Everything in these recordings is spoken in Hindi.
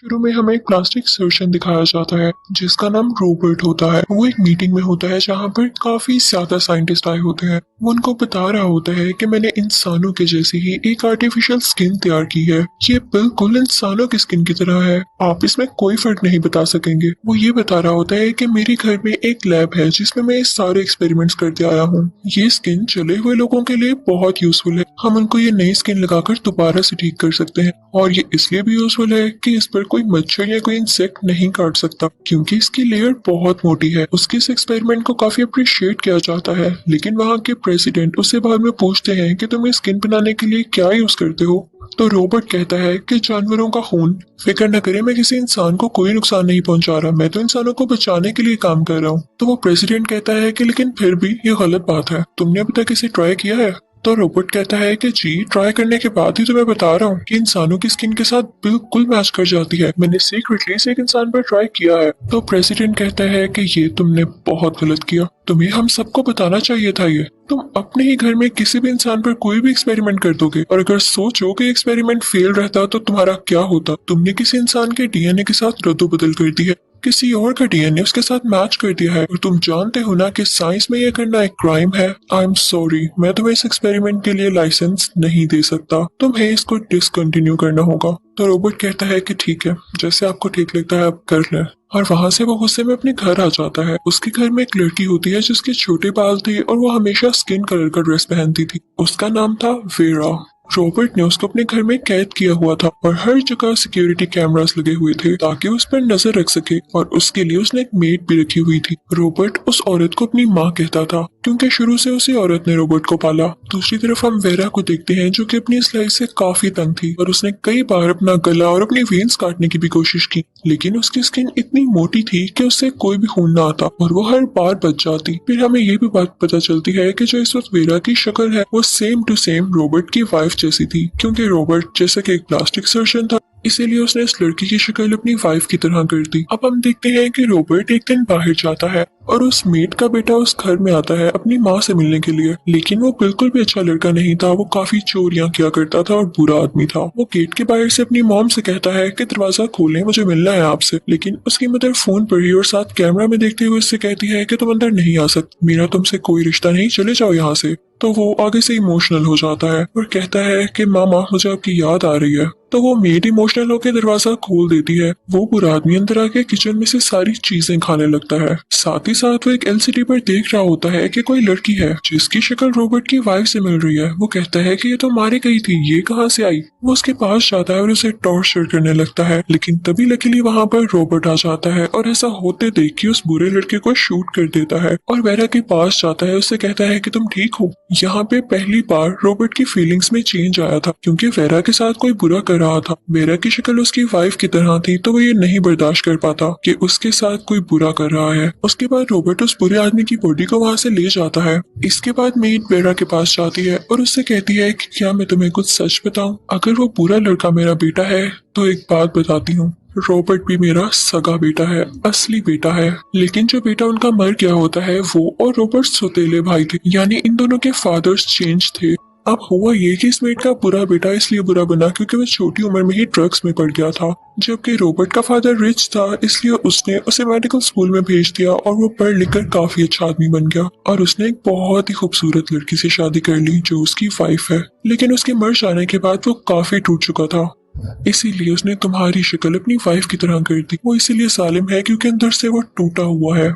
शुरू में हमें एक प्लास्टिक सर्जन दिखाया जाता है जिसका नाम रॉबर्ट होता है। वो एक मीटिंग में होता है जहाँ पर काफी ज्यादा साइंटिस्ट आए होते हैं। वो उनको बता रहा होता है कि मैंने इंसानों के जैसी ही एक आर्टिफिशियल स्किन तैयार की है। ये बिल्कुल इंसानों की स्किन की तरह है, आप इसमें कोई फर्क नहीं बता सकेंगे। वो ये बता रहा होता है कि मेरे घर में एक लैब है जिसमें मैं ये सारे एक्सपेरिमेंट्स करते आया हूँ। ये स्किन चले हुए लोगों के लिए बहुत यूजफुल है। हम उनको ये नई स्किन लगाकर दोबारा से ठीक कर सकते हैं, और ये इसलिए भी यूजफुल है कि इस पर कोई मच्छर या कोई इंसेक्ट नहीं काट सकता क्योंकि इसकी लेयर बहुत मोटी है। उसके इस एक्सपेरिमेंट को काफी अप्रिशिएट किया जाता है, लेकिन वहाँ के प्रेसिडेंट उससे बाद में पूछते हैं कि तुम स्किन बनाने के लिए क्या यूज करते हो। तो रॉबर्ट कहता है कि जानवरों का खून। फिक्र न करें, मैं किसी इंसान को कोई नुकसान नहीं पहुंचा रहा, मैं तो इंसानों को बचाने के लिए काम कर रहा हूँ। तो वो प्रेसिडेंट कहता है कि लेकिन फिर भी ये गलत बात है, तुमने अभी तक इसे ट्राई किया है? तो रोबोट कहता है कि जी, ट्राई करने के बाद ही तो मैं बता रहा हूँ कि इंसानों की स्किन के साथ बिल्कुल मैच कर जाती है। मैंने सीक्रेटली से एक इंसान पर ट्राई किया है। तो प्रेसिडेंट कहता है कि ये तुमने बहुत गलत किया, तुम्हें हम सबको बताना चाहिए था। ये तुम अपने ही घर में किसी भी इंसान पर कोई भी एक्सपेरिमेंट कर दोगे, और अगर सोचो कि एक्सपेरिमेंट फेल रहता तो तुम्हारा क्या होता। तुमने किसी इंसान के डीएनए के साथ रद्दो बदल कर दी है, किसी और का डीएनए उसके साथ मैच कर दिया है, और तुम जानते हो ना कि साइंस में ये करना एक क्राइम है। आई एम सॉरी, मैं तुम्हें इस एक्सपेरिमेंट के लिए लाइसेंस नहीं दे सकता, तुम्हें इसको डिसकंटिन्यू करना होगा। तो रोबोट कहता है कि ठीक है, जैसे आपको ठीक लगता है आप कर लें। और वहां से वो गुस्से में अपने घर आ जाता है। उसके घर में एक लड़की होती है जिसके छोटे बाल थे और वो हमेशा स्किन कलर का ड्रेस पहनती थी। उसका नाम था वेरा। रॉबर्ट ने उसको अपने घर में कैद किया हुआ था और हर जगह सिक्योरिटी कैमरास लगे हुए थे ताकि उस पर नजर रख सके, और उसके लिए उसने एक मेड भी रखी हुई थी। रॉबर्ट उस औरत को अपनी माँ कहता था क्योंकि शुरू से उसी औरत ने रॉबर्ट को पाला। दूसरी तरफ हम वेरा को देखते हैं जो कि अपनी इस लाइफ से काफी तंग थी, और उसने कई बार अपना गला और अपनी वेन्स काटने की भी कोशिश की, लेकिन उसकी स्किन इतनी मोटी थी कि उससे कोई भी खून ना आता और वो हर बार बच जाती। फिर हमें ये भी बात पता चलती है कि जो इस वक्त वेरा की शक्ल है वो सेम टू सेम रॉबर्ट की वाइफ जैसी थी, क्योंकि रॉबर्ट जैसा कि एक प्लास्टिक सर्जन था इसीलिए उसने इस लड़की की शक्ल अपनी वाइफ की तरह कर दी। अब हम देखते हैं कि रॉबर्ट एक दिन बाहर जाता है और उस मेड का बेटा उस घर में आता है अपनी माँ से मिलने के लिए, लेकिन वो बिल्कुल भी अच्छा लड़का नहीं था। वो काफी चोरियां किया करता था और बुरा आदमी था। वो गेट के बाहर से अपनी मॉम से कहता है कि दरवाजा खोलें, मुझे मिलना है आपसे, लेकिन उसकी मदर फोन पर ही और साथ कैमरा में देखते हुए उससे कहती है कि तुम अंदर नहीं आ सकते, मेरा तुमसे कोई रिश्ता नहीं, चले जाओ यहाँ से। तो वो आगे से इमोशनल हो जाता है और कहता है कि मामा मुझे आपकी याद आ रही है। तो वो मेड इमोशनल होकर दरवाजा खोल देती है। वो बुरा आदमी अंदर आके किचन में से सारी चीजें खाने लगता है। साथ ही साथ वो एक एलसीडी पर देख रहा होता है कि कोई लड़की है जिसकी शक्ल रॉबर्ट की वाइफ से मिल रही है। वो कहता है कि ये तो मारी गई थी, ये कहाँ से आई। वो उसके पास जाता है और उसे टॉर्चर करने लगता है, लेकिन तभी लकीली वहाँ पर रॉबर्ट आ जाता है और ऐसा होते देख के उस बुरे लड़के को शूट कर देता है और वेरा के पास जाता है। उससे कहता है कि तुम ठीक हो। यहाँ पे पहली बार रॉबर्ट की फीलिंग्स में चेंज आया था क्योंकि वेरा के साथ कोई बुरा कर रहा था। वेरा की शक्ल उसकी वाइफ की तरह थी, तो वो ये नहीं बर्दाश्त कर पाता कि उसके साथ कोई बुरा कर रहा है। उसके बाद रॉबर्ट उस बुरे आदमी की बॉडी को वहाँ से ले जाता है। इसके बाद मेड वेरा के पास जाती है और उससे कहती है कि क्या मैं तुम्हें कुछ सच बताऊं, अगर वो बुरा लड़का मेरा बेटा है तो एक बात बताती हूँ, रॉबर्ट भी मेरा सगा बेटा है, असली बेटा है। लेकिन जो बेटा उनका मर गया होता है वो और रॉबर्ट सौतेले भाई थे, यानी इन दोनों के फादर्स चेंज थे। अब हुआ ये कि इस मेड का बुरा बेटा इसलिए बुरा बना क्योंकि वो छोटी उम्र में ही ड्रग्स में पड़ गया था, जबकि रॉबर्ट का फादर रिच था इसलिए उसने उसे मेडिकल स्कूल में भेज दिया और वो पढ़ लिख कर काफी अच्छा आदमी बन गया। और उसने एक बहुत ही खूबसूरत लड़की से शादी कर ली जो उसकी वाइफ है, लेकिन उसके मर जाने के बाद वो काफी टूट चुका था, इसीलिए उसने तुम्हारी शक्ल अपनी वाइफ की तरह कर दी। वो इसीलिए सालिम है क्योंकि अंदर से वो टूटा हुआ है।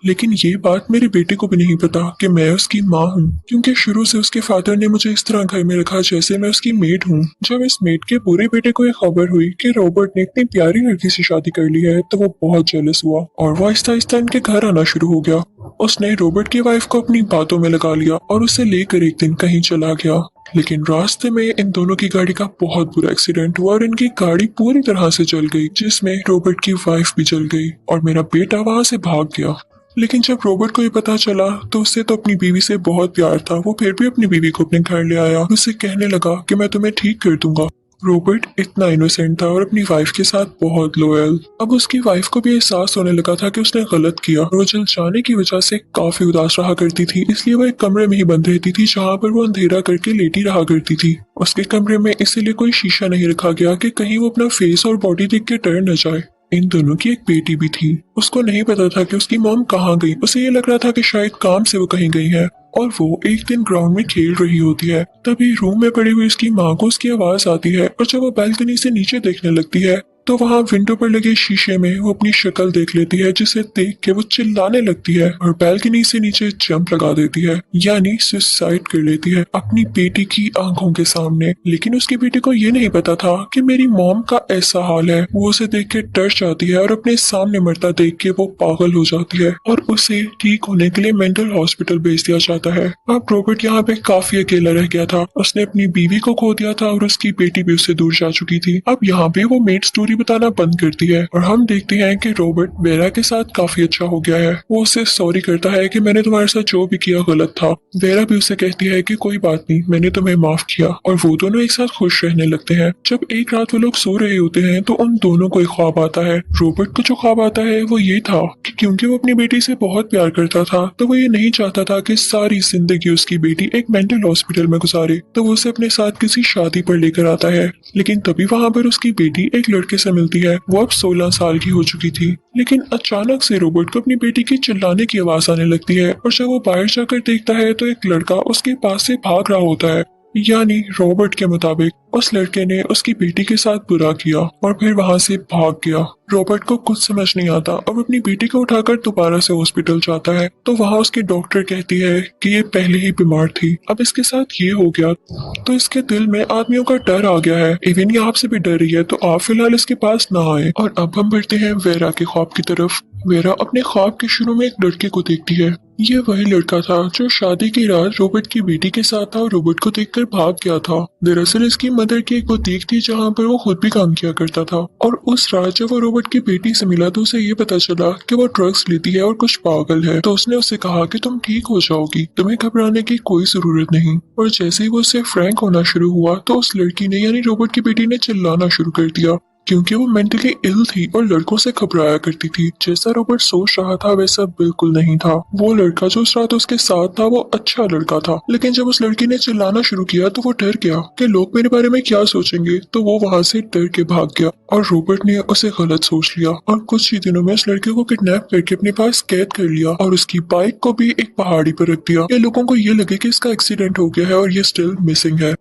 लेकिन ये बात मेरे बेटे को भी नहीं पता कि मैं उसकी माँ हूँ, क्योंकि शुरू से उसके फादर ने मुझे इस तरह घर में रखा जैसे मैं उसकी मेड हूँ। जब इस मेड के पूरे बेटे को ये खबर हुई कि रॉबर्ट ने इतनी प्यारी लड़की से शादी कर ली है तो वो बहुत जेलस हुआ और वो आहिस्ता आहिस्ता इनके घर आना शुरू हो गया। उसने रॉबर्ट की वाइफ को अपनी बातों में लगा लिया और उसे लेकर एक दिन कहीं चला गया, लेकिन रास्ते में इन दोनों की गाड़ी का बहुत बुरा एक्सीडेंट हुआ और इनकी गाड़ी पूरी तरह से जल गई, जिसमें रॉबर्ट की वाइफ भी जल गई और मेरा बेटा वहां से भाग गया। लेकिन जब रॉबर्ट को ये पता चला तो उससे तो अपनी बीवी से बहुत प्यार था। वो फिर भी अपनी बीवी को अपने घर ले आया, उससे कहने लगा कि मैं तुम्हें ठीक कर दूंगा रॉबर्ट इतना इनोसेंट था और अपनी वाइफ के साथ बहुत लॉयल। अब उसकी वाइफ को भी एहसास होने लगा था कि उसने गलत किया और वो जल जाने की वजह से काफी उदास रहा करती थी, इसलिए वो एक कमरे में ही बंद रहती थी जहाँ पर वो अंधेरा करके लेटी रहा करती थी। उसके कमरे में इसीलिए कोई शीशा नहीं रखा गया कि कहीं वो अपना फेस और बॉडी देख के डर न जाए। इन दोनों की एक बेटी भी थी। उसको नहीं पता था कि उसकी मॉम कहाँ गई। उसे ये लग रहा था कि शायद काम से वो कहीं गई है और वो एक दिन ग्राउंड में खेल रही होती है। तभी रूम में पड़ी हुई उसकी माँ को उसकी आवाज आती है और जब वो बालकनी से नीचे देखने लगती है तो वहाँ विंडो पर लगे शीशे में वो अपनी शक्ल देख लेती है, जिसे देख के वो चिल्लाने लगती है और बालकनी से नीचे जंप लगा देती है, यानी सुसाइड कर लेती है अपनी बेटी की आंखों के सामने। लेकिन उसकी बेटी को ये नहीं पता था कि मेरी मॉम का ऐसा हाल है। वो उसे देख के डर जाती है और अपने सामने मरता देख के वो पागल हो जाती है और उसे ठीक होने के लिए मेंटल हॉस्पिटल भेज दिया जाता है। अब रॉबर्ट यहाँ पे काफी अकेला रह गया था। उसने अपनी बीवी को खो दिया था और उसकी बेटी भी उससे दूर जा चुकी थी। अब यहाँ पे वो मेड स्टोरी बताना बंद करती है और हम देखते हैं कि रॉबर्ट वेरा के साथ काफी अच्छा हो गया है। वो उससे सॉरी करता है कि मैंने तुम्हारे साथ जो भी किया गलत था। वेरा भी उसे कहती है कि कोई बात नहीं, मैंने तुम्हें माफ किया और वो दोनों एक साथ खुश रहने लगते हैं। जब एक रात वो लोग सो रहे होते हैं तो उन दोनों को एक ख्वाब आता है। रॉबर्ट को जो ख्वाब आता है वो ये था कि क्योंकि वो अपनी बेटी से बहुत प्यार करता था तो वो ये नहीं चाहता था कि सारी जिंदगी उसकी बेटी एक मेंटल हॉस्पिटल में गुजारे, तो वो उसे अपने साथ किसी शादी पर लेकर आता है। लेकिन तभी वहाँ पर उसकी बेटी एक लड़के से मिलती है। वो अब 16 साल की हो चुकी थी। लेकिन अचानक से रॉबर्ट को अपनी बेटी की चिल्लाने की आवाज आने लगती है और जब वो बाहर जाकर देखता है तो एक लड़का उसके पास से भाग रहा होता है। यानी रॉबर्ट के मुताबिक उस लड़के ने उसकी बेटी के साथ बुरा किया और फिर वहां से भाग गया। रॉबर्ट को कुछ समझ नहीं आता और अपनी बेटी को उठाकर दोबारा से हॉस्पिटल जाता है तो वहां उसकी डॉक्टर कहती है कि ये पहले ही बीमार थी, अब इसके साथ ये हो गया तो इसके दिल में आदमियों का डर आ गया है। इवन ये आपसे भी डर रही है तो आप फिलहाल इसके पास ना आए। और अब हम बढ़ते हैं वेरा के ख्वाब की तरफ। वेरा अपने ख्वाब के शुरू में एक लड़के को देखती है। ये वही लड़का था जो शादी की रात रॉबर्ट की बेटी के साथ था और रॉबर्ट को देखकर भाग गया था। दरअसल इसकी मदर की एक बुटीक थी जहाँ पर वो खुद भी काम किया करता था और उस रात जब वो रॉबर्ट की बेटी से मिला तो उसे ये पता चला कि वो ड्रग्स लेती है और कुछ पागल है। तो उसने उससे कहा कि तुम ठीक हो जाओगी, तुम्हें घबराने की कोई जरूरत नहीं। और जैसे ही वो उससे फ्रैंक होना शुरू हुआ तो उस लड़की ने यानी रॉबर्ट की बेटी ने चिल्लाना शुरू कर दिया क्योंकि वो मेंटली इल थी और लड़कों से घबराया करती थी। जैसा रॉबर्ट सोच रहा था वैसा बिल्कुल नहीं था। वो लड़का जो उस रात उसके साथ था वो अच्छा लड़का था, लेकिन जब उस लड़की ने चिल्लाना शुरू किया तो वो डर गया कि लोग मेरे बारे में क्या सोचेंगे, तो वो वहां से डर के भाग गया और रॉबर्ट ने उसे गलत सोच लिया और कुछ ही दिनों में उस लड़के को किडनैप करके अपने पास कैद कर लिया और उसकी बाइक को भी एक पहाड़ी पर रख दिया। ये लोगों को ये लगे कि इसका एक्सीडेंट हो गया है और ये स्टिल मिसिंग है।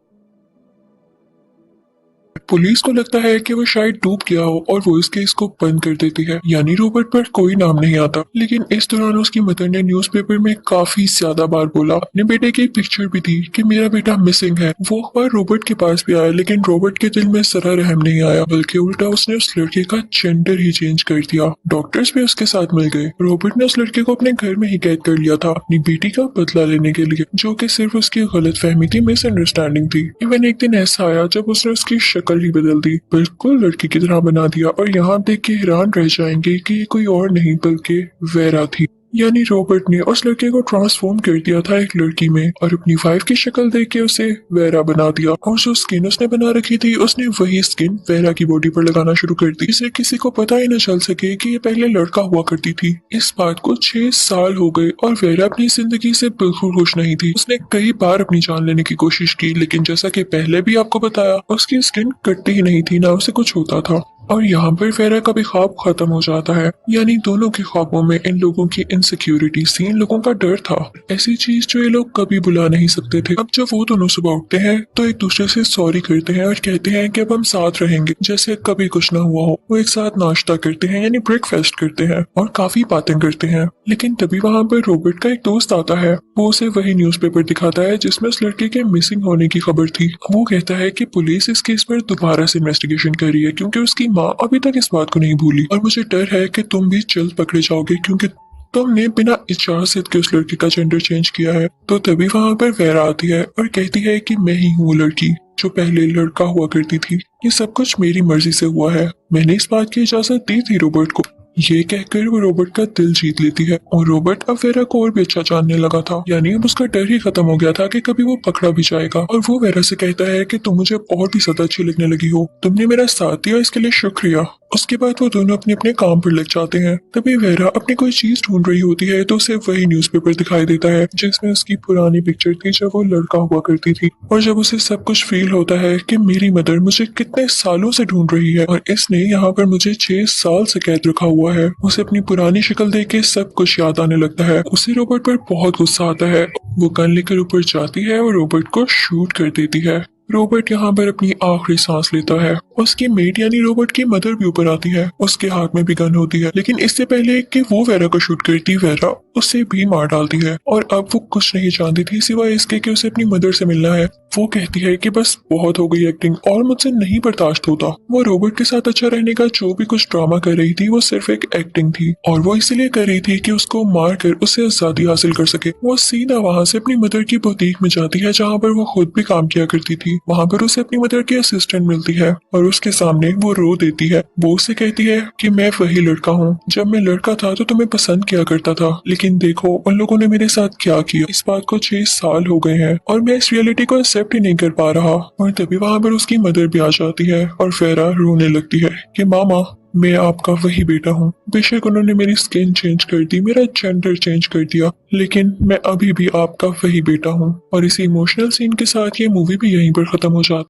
पुलिस को लगता है कि वो शायद डूब गया हो और वो इस केस को बंद कर देती है, यानी रॉबर्ट पर कोई नाम नहीं आता। लेकिन इस दौरान उसकी मदर ने न्यूज़पेपर में काफी ज्यादा बार बोला, अपने बेटे की एक पिक्चर भी थी कि मेरा बेटा मिसिंग है। वो अखबार रॉबर्ट के पास भी आया लेकिन रॉबर्ट के दिल में जरा रहम नहीं आया, बल्कि उल्टा उसने उस लड़के का जेंडर ही चेंज कर दिया। डॉक्टर्स भी उसके साथ मिल गए। रॉबर्ट ने उस लड़के को अपने घर में ही कैद कर लिया था अपनी बेटी का बदला लेने के लिए, जो कि सिर्फ उसकी गलत फहमी थी, मिसअंडरस्टैंडिंग थी। इवन एक दिन ऐसा आया जब उसने उसकी शक्ल ही बदल दी, बिल्कुल लड़की की तरह बना दिया और यहाँ देख के हैरान रह जाएंगे कि ये कोई और नहीं बल्कि वेरा थी। यानी रॉबर्ट ने उस लड़के को ट्रांसफॉर्म कर दिया था एक लड़की में और अपनी वाइफ की शक्ल देख के उसे वेरा बना दिया और जो स्किन उसने बना रखी थी उसने वही स्किन वेरा की बॉडी पर लगाना शुरू कर दी, जिससे किसी को पता ही न चल सके कि ये पहले लड़का हुआ करती थी। इस बात को 6 साल हो गए और वेरा अपनी जिंदगी से बिल्कुल खुश नहीं थी। उसने कई बार अपनी जान लेने की कोशिश की लेकिन जैसा कि पहले भी आपको बताया उसकी स्किन कटती ही नहीं थी, ना उसे कुछ होता था। और यहाँ पर वेरा का भी ख्वाब खत्म हो जाता है। यानी दोनों के ख्वाबों में इन लोगों की इनसिक्योरिटी थी, इन लोगों का डर था, ऐसी चीज जो ये लोग कभी बुला नहीं सकते थे। अब जब वो दोनों सुबह उठते हैं तो एक दूसरे से सॉरी करते हैं और कहते हैं कि अब हम साथ रहेंगे जैसे कभी कुछ ना हुआ हो। वो एक साथ नाश्ता करते हैं यानी ब्रेकफास्ट करते हैं और काफी बातें करते हैं। लेकिन तभी वहाँ पर रॉबर्ट का एक दोस्त आता है। वो उसे वही न्यूज़पेपर दिखाता है जिसमें उस लड़के के मिसिंग होने की खबर थी। वो कहता है कि पुलिस इस केस पर दोबारा से इन्वेस्टिगेशन कर रही है क्योंकि उसकी माँ अभी तक इस बात को नहीं भूली और मुझे डर है कि तुम भी जल्द पकड़े जाओगे क्योंकि तुमने बिना इजाजत के उस लड़के का जेंडर चेंज किया है। तो तभी वहाँ पर वेरा आती है और कहती है कि मैं ही हूँ लड़की जो पहले लड़का हुआ करती थी। ये सब कुछ मेरी मर्जी से हुआ है, मैंने इस बात की इजाजत दी थी रॉबर्ट को। ये कहकर वो रोबोट का दिल जीत लेती है और रोबोट अब वेरा को और भी अच्छा जानने लगा था। यानी अब उसका डर ही खत्म हो गया था कि कभी वो पकड़ा भी जाएगा। और वो वेरा से कहता है कि तुम मुझे अब और भी ज्यादा अच्छी लगने लगी हो, तुमने मेरा साथ दिया, इसके लिए शुक्रिया। उसके बाद वो दोनों अपने अपने काम पर लग जाते हैं। तभी वेरा अपनी कोई चीज ढूंढ रही होती है तो उसे वही न्यूज़पेपर दिखाई देता है जिसमें उसकी पुरानी पिक्चर थी जब वो लड़का हुआ करती थी। और जब उसे सब कुछ फील होता है कि मेरी मदर मुझे कितने सालों से ढूंढ रही है और इसने यहाँ पर मुझे 6 साल से कैद रखा हुआ है, उसे अपनी पुरानी शक्ल देख के सब कुछ याद आने लगता है। उसे रोबोट पर बहुत गुस्सा आता है। वो गन लेकर ऊपर जाती है और रोबोट को शूट कर देती है। रोबोट यहाँ पर अपनी आखिरी सांस लेता है। उसकी मेट यानी रोबोट की मदर भी ऊपर आती है। उसके हाथ में भी गन होती है, लेकिन इससे पहले कि वो वेरा को शूट करती, वेरा उसे भी मार डालती है। और अब वो कुछ नहीं जानती थी सिवाय इसके कि उसे अपनी मदर से मिलना है। वो कहती है कि बस बहुत हो गई एक्टिंग और मुझसे नहीं बर्दाश्त होता। वो रोबोट के साथ अच्छा रहने का जो भी कुछ ड्रामा कर रही थी वो सिर्फ एक एक्टिंग थी और वो इसलिए कर रही थी कि उसको मार कर उससे आजादी हासिल कर सके। वो सीधा वहां से अपनी मदर की बुटीक में जाती है जहाँ पर वो खुद भी काम किया करती थी। वहां पर उसे अपनी मदर की असिस्टेंट मिलती है और उसके सामने वो रो देती है। वो उससे कहती है कि मैं वही लड़का हूँ, जब मैं लड़का था तो तुम्हें पसंद किया करता था, लेकिन देखो उन लोगों ने मेरे साथ क्या किया। इस बात को 6 साल हो गए हैं और मैं इस रियलिटी को एक्सेप्ट ही नहीं कर पा रहा। और तभी वहां पर उसकी मदर भी आ जाती है और फेरा रोने लगती है कि मामा, मैं आपका वही बेटा हूँ। बेशक उन्होंने मेरी स्किन चेंज कर दी, मेरा जेंडर चेंज कर दिया, लेकिन मैं अभी भी आपका वही बेटा हूँ। और इसी इमोशनल सीन के साथ ये मूवी भी यहीं पर खत्म हो जाती है।